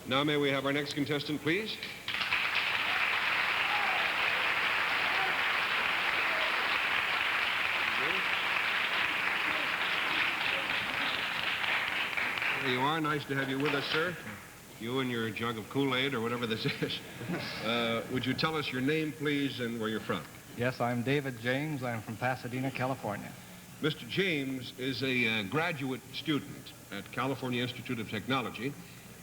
Now may we have our next contestant, please? There you are. Nice to have you with us, sir. You and your jug of Kool-Aid or whatever this is. Would you tell us your name, please, and where you're from? Yes, I'm David James. I'm from Pasadena, California. Mr. James is a graduate student at California Institute of Technology,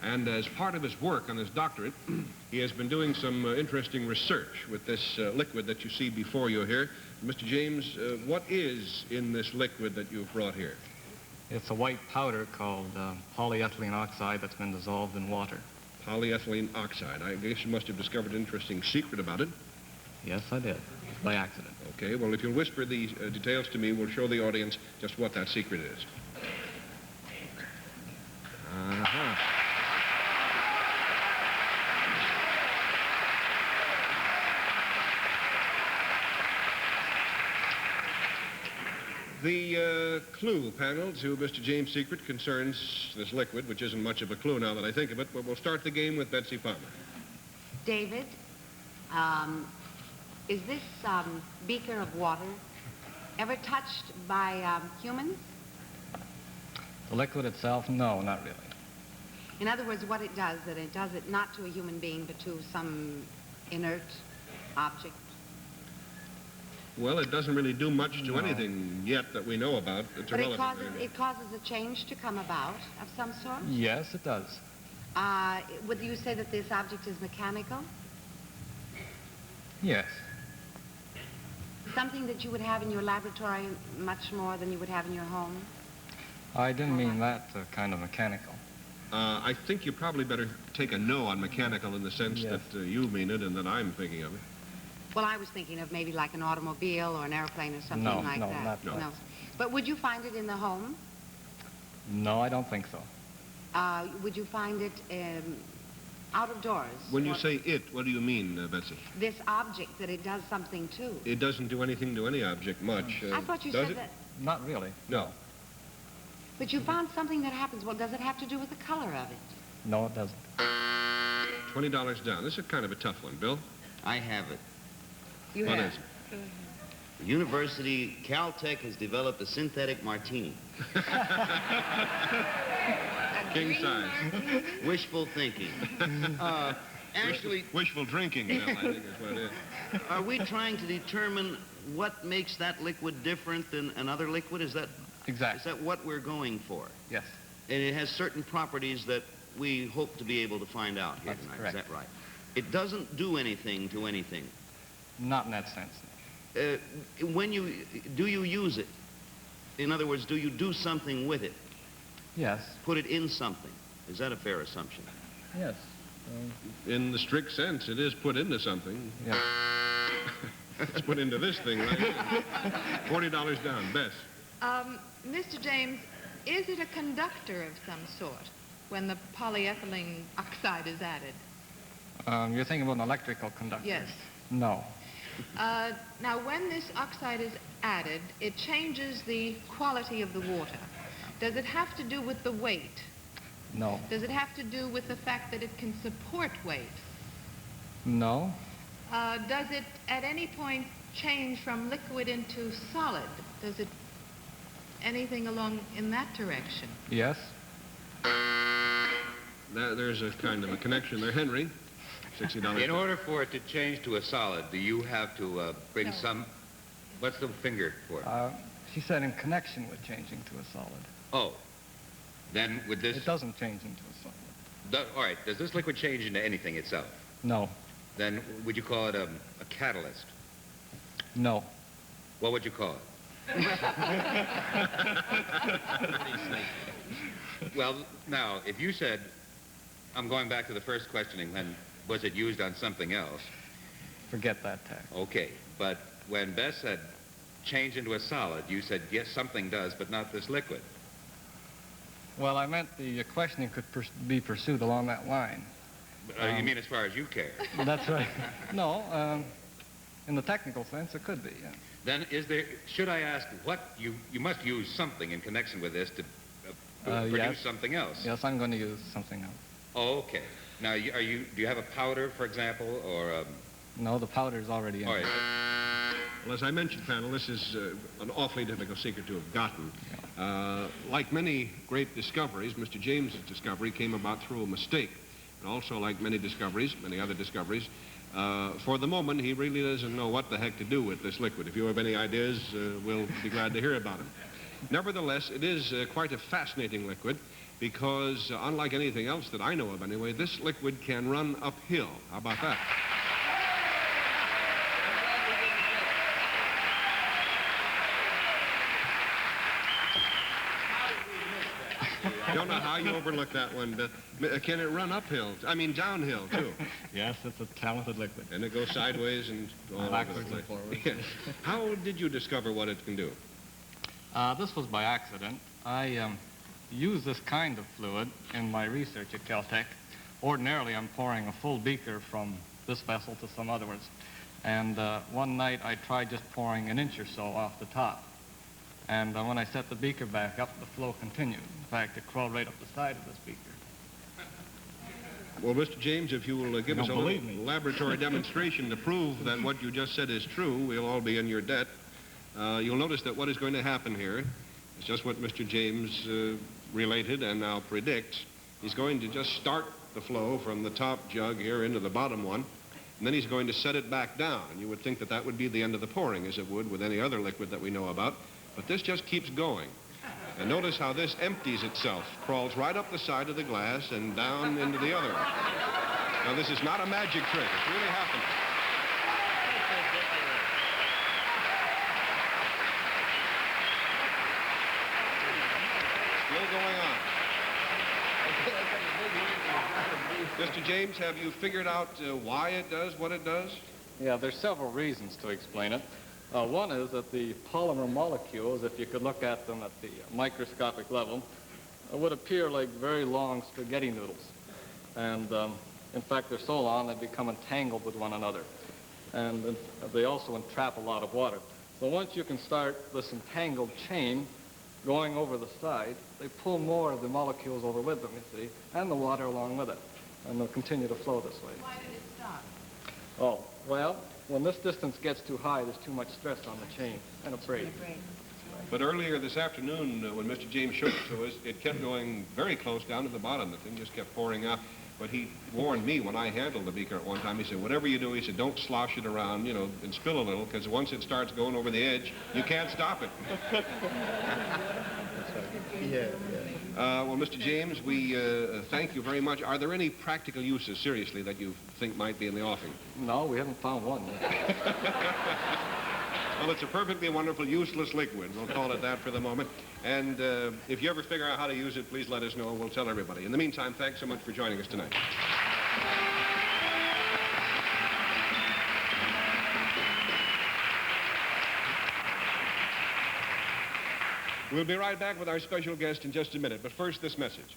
and as part of his work on his doctorate, he has been doing some interesting research with this liquid that you see before you here. Mr. James, what is in this liquid that you've brought here? It's a white powder called polyethylene oxide that's been dissolved in water. Polyethylene oxide. I guess you must have discovered an interesting secret about it. Yes, I did, by accident. Okay, well, if you'll whisper the details to me, we'll show the audience just what that secret is. Uh-huh. The clue panel to Mr. James' secret concerns this liquid, which isn't much of a clue now that I think of it, but we'll start the game with Betsy Palmer. David, is this beaker of water ever touched by humans? The liquid itself, no, not really. In other words, what it does it not to a human being, but to some inert object? Well, it doesn't really do much to anything yet that we know about. It's But irrelevant. it causes a change to come about of some sort? Yes, it does. Would you say that this object is mechanical? Yes. Something that you would have in your laboratory much more than you would have in your home? I didn't mean that kind of mechanical. I think you probably better take a no on mechanical in the sense Yes. that you mean it and that I'm thinking of it. Well, I was thinking of maybe like an automobile or an airplane or something like No, that. not that. But would you find it in the home? No, I don't think so. Would you find it out of doors? When you say it, what do you mean, Betsy? This object, that it does something to. It doesn't do anything to any object much. I thought you does said it? that. Not really. No. But you found something that happens. Well, does it have to do with the color of it? No, it doesn't. $20 down. This is kind of a tough one, Bill. I have it. You What have. is it? The University, Caltech has developed a synthetic martini. King size. Wishful thinking. Actually, Wishful drinking, Bill, I think is what it is. are we trying to determine what makes that liquid different than another liquid? Is that Exactly. what we're going for? Yes. And it has certain properties that we hope to be able to find out here That's tonight. correct. Is that right? It doesn't do anything to anything. Not in that sense. Do you use it? In other words, do you do something with it? Yes. Put it in something? Is that a fair assumption? Yes. In the strict sense, it is put into something. Yes. It's put into this thing right here. $40 down. Bess. Mr. James, is it a conductor of some sort when the polyethylene oxide is added? You're thinking about an electrical conductor? Yes. No. Now, when this oxide is added, it changes the quality of the water. Does it have to do with the weight? No. Does it have to do with the fact that it can support weight? No. Does it at any point change from liquid into solid? Does it anything along in that direction? Yes. There's a kind of a connection there. Henry, $60. In order for it to change to a solid, do you have to bring No. some... What's the finger for? She said in connection with changing to a solid. Oh. Then with this... It doesn't change into a solid. All right. Does this liquid change into anything itself? No. Then would you call it a catalyst? No. What would you call it? Well, now, if you said, I'm going back to the first questioning, when was it used on something else? Forget that tag. Okay, but when Bess said change into a solid, you said, yes, something does, but not this liquid. Well, I meant the questioning could be pursued along that line. You mean as far as you care? That's right. No, in the technical sense, it could be, yeah. Then should I ask what, you must use something in connection with this to produce yes. something else. Yes, I'm going to use something else. Oh, okay. Now, do you have a powder, for example, or No, the powder's already in. all right. Well, as I mentioned, panel, this is an awfully difficult secret to have gotten. Like many great discoveries, Mr. James's discovery came about through a mistake. And also, like many discoveries, many other discoveries, for the moment, he really doesn't know what the heck to do with this liquid. If you have any ideas, we'll be glad to hear about them. Nevertheless, it is quite a fascinating liquid because, unlike anything else that I know of anyway, this liquid can run uphill. How about that? I don't know how you overlooked that one. Can it run uphill? I mean, downhill, too. Yes, it's a talented liquid. And it goes sideways and all over the Backwards place. and forwards. Yes. How did you discover what it can do? This was by accident. I use this kind of fluid in my research at Caltech. Ordinarily, I'm pouring a full beaker from this vessel to some other ones. And one night, I tried just pouring an inch or so off the top. And when I set the beaker back up, the flow continued. In fact, it crawled right up the side of this beaker. Well, Mr. James, if you will give us a don't little believe me. laboratory demonstration to prove that what you just said is true, we'll all be in your debt. You'll notice that what is going to happen here is just what Mr. James related and now predicts. He's going to just start the flow from the top jug here into the bottom one, and then he's going to set it back down. And you would think that that would be the end of the pouring, as it would with any other liquid that we know about. But this just keeps going. And notice how this empties itself, crawls right up the side of the glass and down into the other one. Now, this is not a magic trick. It's really happening. Still going on. Mr. James, have you figured out why it does what it does? Yeah, there's several reasons to explain it. One is that the polymer molecules, if you could look at them at the microscopic level, would appear like very long spaghetti noodles. And in fact, they're so long they become entangled with one another. And they also entrap a lot of water. So once you can start this entangled chain going over the side, they pull more of the molecules over with them, you see, and the water along with it. And they'll continue to flow this way. Why did it stop? Oh, well, when this distance gets too high, there's too much stress on the chain, and it breaks. But earlier this afternoon, when Mr. James showed it to us, it kept going very close down to the bottom. The thing just kept pouring out. But he warned me when I handled the beaker at one time. He said, whatever you do, he said, don't slosh it around, you know, and spill a little, because once it starts going over the edge, you can't stop it. Well, Mr. James, we thank you very much. Are there any practical uses, seriously, that you think might be in the offing? No, we haven't found one yet. Well, it's a perfectly wonderful, useless liquid. We'll call it that for the moment. And if you ever figure out how to use it, please let us know. We'll tell everybody. In the meantime, thanks so much for joining us tonight. We'll be right back with our special guest in just a minute. But first, this message.